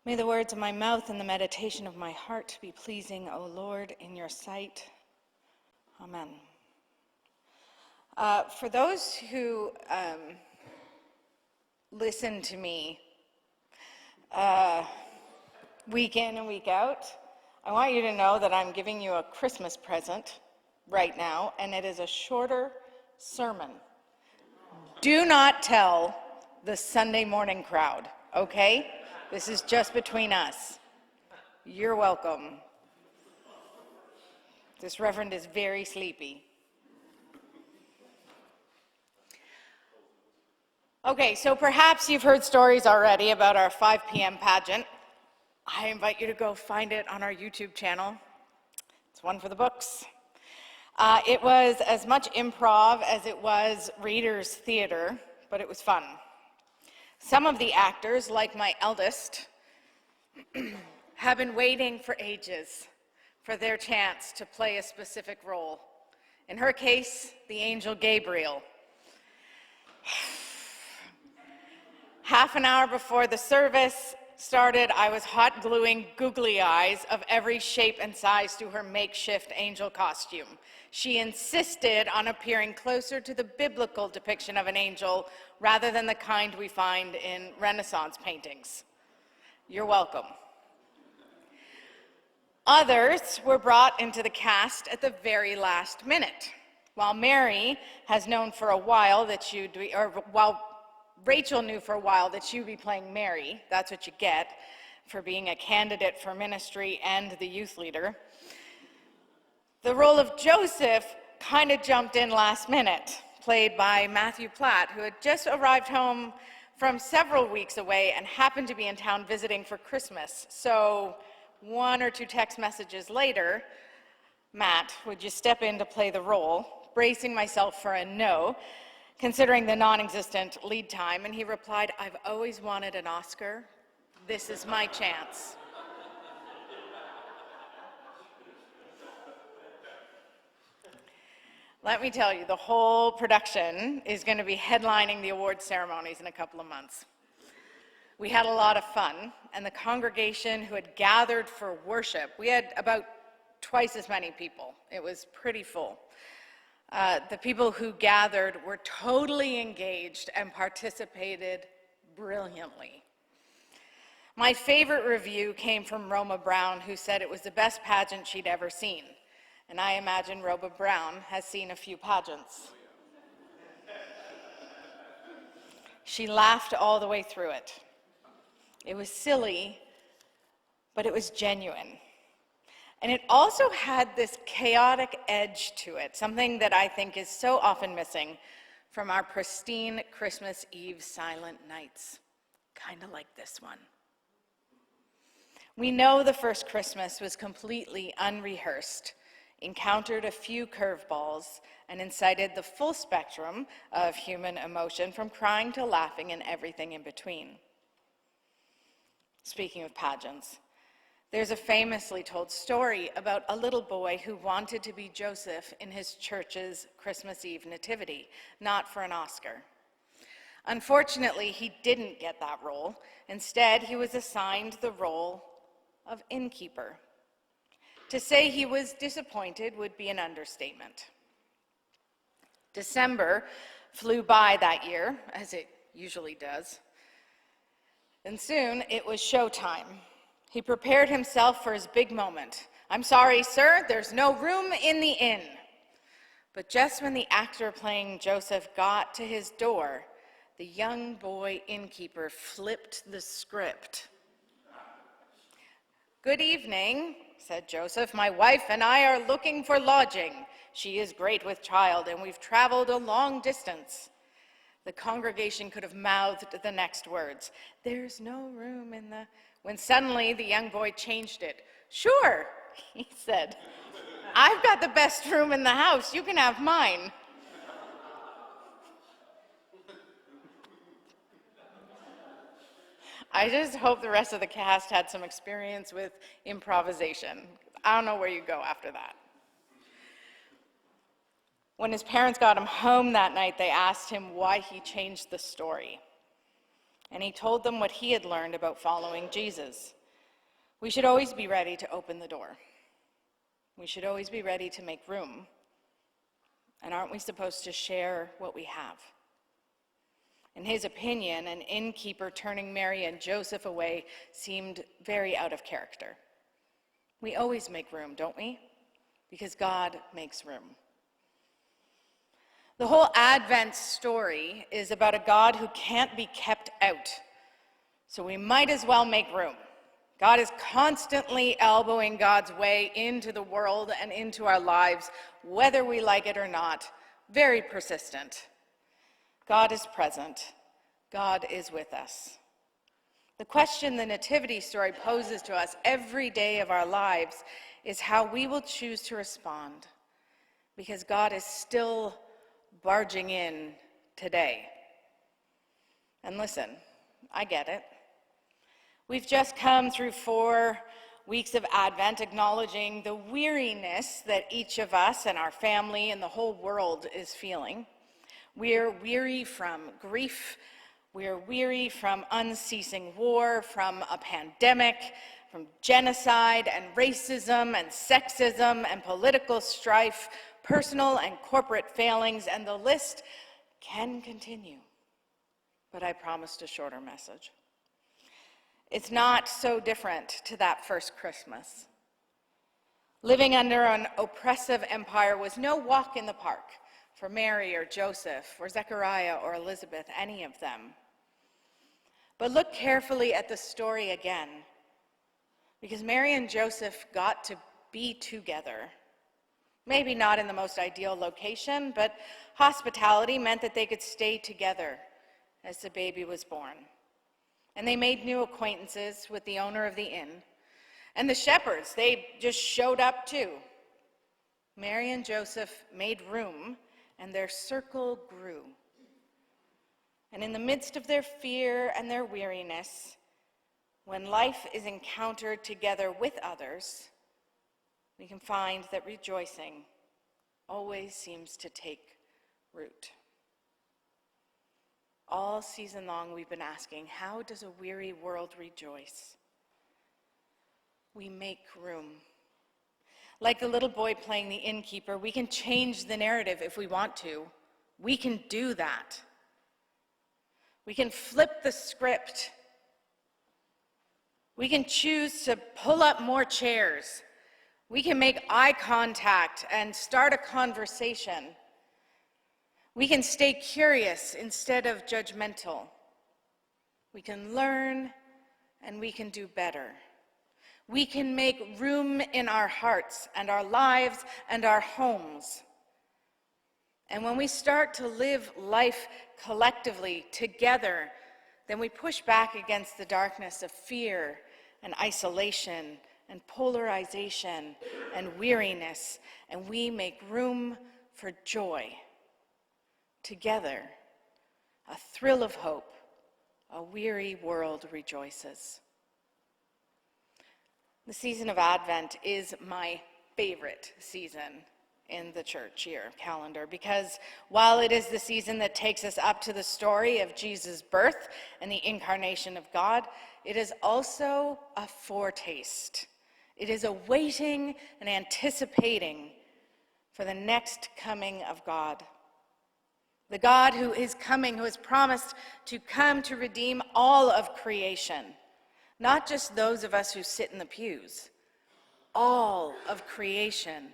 May the words of my mouth and the meditation of my heart be pleasing, O Lord, in your sight. Amen. For those who listen to me week in and week out, I want you to know that I'm giving you a Christmas present right now, and it is a shorter sermon. Do not tell the Sunday morning crowd, okay? This is just between us. You're welcome. This reverend is very sleepy. Okay, so perhaps you've heard stories already about our 5 p.m. pageant. I invite you to go find it on our YouTube channel. It's one for the books. It was as much improv as it was readers' theater, but it was fun. Some of the actors, like my eldest, have been waiting for ages for their chance to play a specific role. In her case, the angel Gabriel. Half an hour before the service started, I was hot gluing googly eyes of every shape and size to her makeshift angel costume. She insisted on appearing closer to the biblical depiction of an angel rather than the kind we find in Renaissance paintings. You're welcome. Others were brought into the cast at the very last minute. While Mary has known for a while that she'd be, or while Rachel knew for a while that she would be playing Mary, that's what you get for being a candidate for ministry and the youth leader. The role of Joseph kind of jumped in last minute, played by Matthew Platt, who had just arrived home from several weeks away and happened to be in town visiting for Christmas. So 1 or 2 text messages later, Matt, would you step in to play the role? Bracing myself for a no, considering the non-existent lead time, and he replied, I've always wanted an Oscar. This is my chance. Let me tell you, the whole production is going to be headlining the awards ceremonies in a couple of months. We had a lot of fun, and the congregation who had gathered for worship, we had about twice as many people. It was pretty full. The people who gathered were totally engaged and participated brilliantly. My favorite review came from Roma Brown, who said it was the best pageant she'd ever seen. And I imagine Roma Brown has seen a few pageants. She laughed all the way through it. It was silly, but it was genuine. And it also had this chaotic edge to it, something that I think is so often missing from our pristine Christmas Eve silent nights, kind of like this one. We know the first Christmas was completely unrehearsed, encountered a few curveballs, and incited the full spectrum of human emotion from crying to laughing and everything in between. Speaking of pageants, there's a famously told story about a little boy who wanted to be Joseph in his church's Christmas Eve nativity, not for an Oscar. Unfortunately, he didn't get that role. Instead, he was assigned the role of innkeeper. To say he was disappointed would be an understatement. December flew by that year, as it usually does. And soon it was showtime. He prepared himself for his big moment. I'm sorry, sir, there's no room in the inn. But just when the actor playing Joseph got to his door, the young boy innkeeper flipped the script. Good evening, said Joseph. My wife and I are looking for lodging. She is great with child, and we've traveled a long distance. The congregation could have mouthed the next words. There's no room in the... When suddenly the young boy changed it. Sure, he said. I've got the best room in the house. You can have mine. I just hope the rest of the cast had some experience with improvisation. I don't know where you go after that. When his parents got him home that night, they asked him why he changed the story. and he told them what he had learned about following Jesus. We should always be ready to open the door. We should always be ready to make room. And aren't we supposed to share what we have? In his opinion, an innkeeper turning Mary and Joseph away seemed very out of character. We always make room, don't we? Because God makes room. The whole Advent story is about a God who can't be kept out, so we might as well make room. God is constantly elbowing God's way into the world and into our lives, whether we like it or not, very persistent. God is present. God is with us. The question the Nativity story poses to us every day of our lives is how we will choose to respond, because God is still barging in today. And listen, I get it. We've just come through 4 weeks of Advent acknowledging the weariness that each of us and our family and the whole world is feeling. We're weary from grief. We're weary from unceasing war, from a pandemic, from genocide and racism and sexism and political strife, personal and corporate failings, and the list can continue. But I promised a shorter message. It's not so different to that first Christmas. Living under an oppressive empire was no walk in the park for Mary or Joseph or Zechariah or Elizabeth, any of them. But look carefully at the story again, because Mary and Joseph got to be together. Maybe not in the most ideal location, but hospitality meant that they could stay together as the baby was born. And they made new acquaintances with the owner of the inn. And the shepherds, they just showed up too. Mary and Joseph made room, and their circle grew. And in the midst of their fear and their weariness, when life is encountered together with others, we can find that rejoicing always seems to take root. All season long, we've been asking, how does a weary world rejoice? We make room. Like the little boy playing the innkeeper, we can change the narrative if we want to. We can do that. We can flip the script. We can choose to pull up more chairs. We can make eye contact and start a conversation. We can stay curious instead of judgmental. We can learn and we can do better. We can make room in our hearts and our lives and our homes. And when we start to live life collectively together, then we push back against the darkness of fear and isolation and polarization and weariness, and we make room for joy. Together, a thrill of hope, a weary world rejoices. The season of Advent is my favorite season in the church year calendar, because while it is the season that takes us up to the story of Jesus' birth and the incarnation of God, it is also a foretaste. It is a waiting and anticipating for the next coming of God. The God who is coming, who has promised to come to redeem all of creation, not just those of us who sit in the pews, all of creation.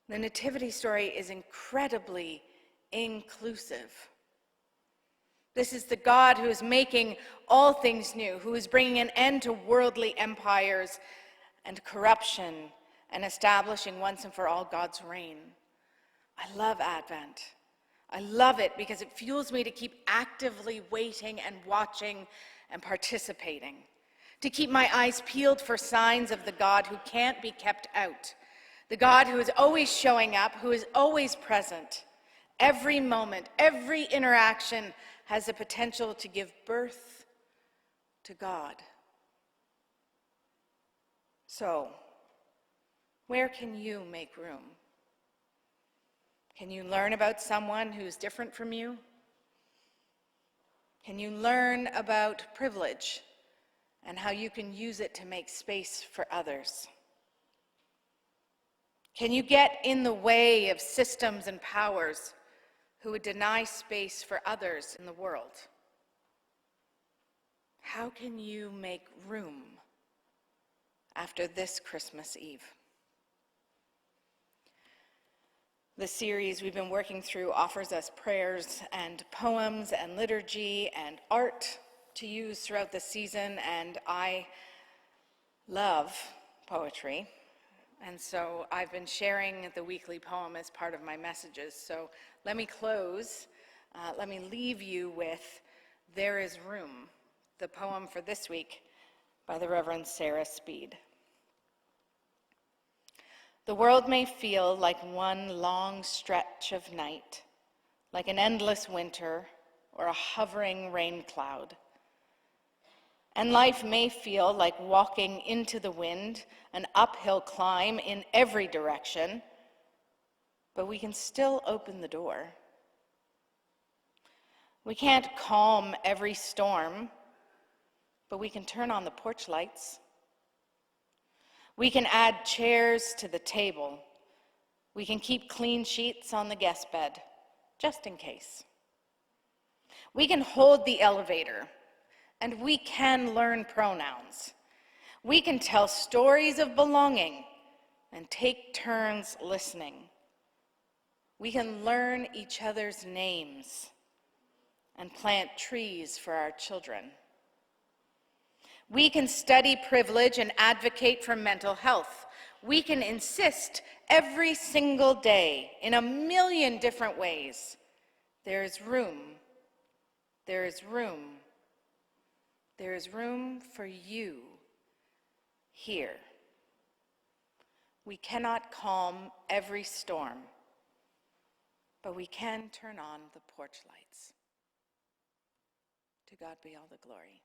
The Nativity story is incredibly inclusive. This is the God who is making all things new, who is bringing an end to worldly empires and corruption and establishing once and for all God's reign. I love Advent. I love it because it fuels me to keep actively waiting and watching and participating, to keep my eyes peeled for signs of the God who can't be kept out, the God who is always showing up, who is always present. Every moment, every interaction has the potential to give birth to God. So, where can you make room? Can you learn about someone who's different from you? Can you learn about privilege and how you can use it to make space for others? Can you get in the way of systems and powers who would deny space for others in the world? How can you make room after this Christmas Eve? The series we've been working through offers us prayers and poems and liturgy and art to use throughout the season, and I love poetry, and so I've been sharing the weekly poem as part of my messages. So let me close, let me leave you with There Is Room, the poem for this week by the Reverend Sarah Speed. The world may feel like one long stretch of night, like an endless winter or a hovering rain cloud. And life may feel like walking into the wind, an uphill climb in every direction, but we can still open the door. We can't calm every storm, but we can turn on the porch lights. We can add chairs to the table. We can keep clean sheets on the guest bed, just in case. We can hold the elevator, and we can learn pronouns. We can tell stories of belonging and take turns listening. We can learn each other's names and plant trees for our children. We can study privilege and advocate for mental health. We can insist every single day in a million different ways. There is room. There is room. There is room for you here. We cannot calm every storm, but we can turn on the porch lights. To God be all the glory.